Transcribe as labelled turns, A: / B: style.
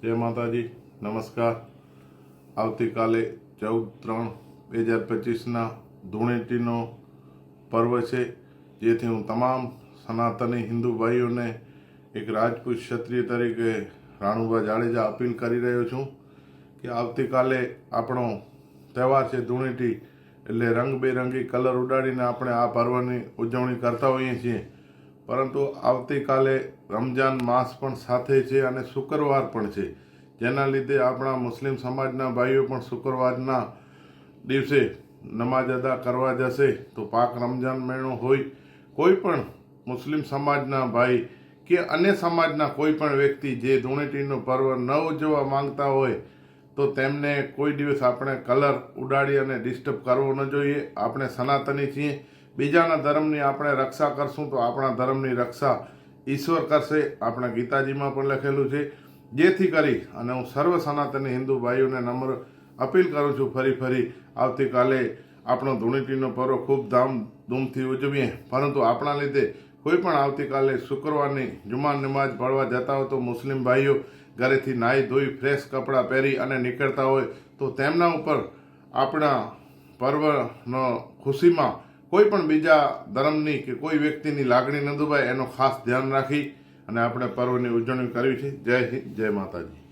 A: જય માતાજી, નમસ્કાર। આવતીકાલે 14/3/2025 ધૂળેટીનો પર્વ છે, જેથી હું તમામ સનાતની હિન્દુ ભાઈઓને એક રાજપૂત ક્ષત્રિય તરીકે રાણુભા જાડેજા અપીલ કરી રહ્યો છું કે આવતીકાલે આપણો તહેવાર છે ધૂળેટી, એટલે રંગબેરંગી કલર ઉડાડીને આપણે આ પર્વની ઉજવણી કરતા હોઈએ છીએ। પરંતુ આવતીકાલે રમજાન માસ પણ સાથે છે અને શુક્રવાર પણ છે, જેના લીધે આપણા મુસ્લિમ સમાજના ભાઈઓ પણ શુક્રવારના દિવસે નમાજ અદા કરવા જશે। તો પાક રમજાન મહિનો હોય, કોઈ પણ મુસ્લિમ સમાજના ભાઈ કે અન્ય સમાજના કોઈ પણ વ્યક્તિ જે ધૂળેટીનો પર્વ ન ઉજવવા માંગતા હોય તો તેમને કોઈ દિવસ આપણે કલર ઉડાડી અને ડિસ્ટર્બ કરવો ન જોઈએ। આપણે સનાતની છીએ, બીજાના ધર્મની આપણે રક્ષા કરશું તો આપણા ધર્મની રક્ષા ઈશ્વર કરશે, આપણા ગીતાજીમાં પણ લખેલું છે। જેથી કરી અને હું સર્વ સનાતની હિન્દુ ભાઈઓને નમ્ર અપીલ કરું છું, ફરી આવતીકાલે આપણો ધૂળેટીનો પર્વ ખૂબ ધામધૂમથી ઉજવીએ। પરંતુ આપણા લીધે કોઈ પણ આવતીકાલે શુક્રવારની જુમા નમાજ પઢવા જતા હોય તો મુસ્લિમ ભાઈઓ ઘરેથી નાહી ધોઈ ફ્રેશ કપડાં પહેરી અને નીકળતા હોય તો તેમના ઉપર આપણા પર્વનો ખુશીમાં કોઈ પણ બીજા ધર્મની કે કોઈ વ્યક્તિની લાગણી ન દુભાય, એનો ખાસ ધ્યાન રાખી અને આપણે પર્વની ઉજવણી કરવી છે। જય હિન્દ, જય માતાજી।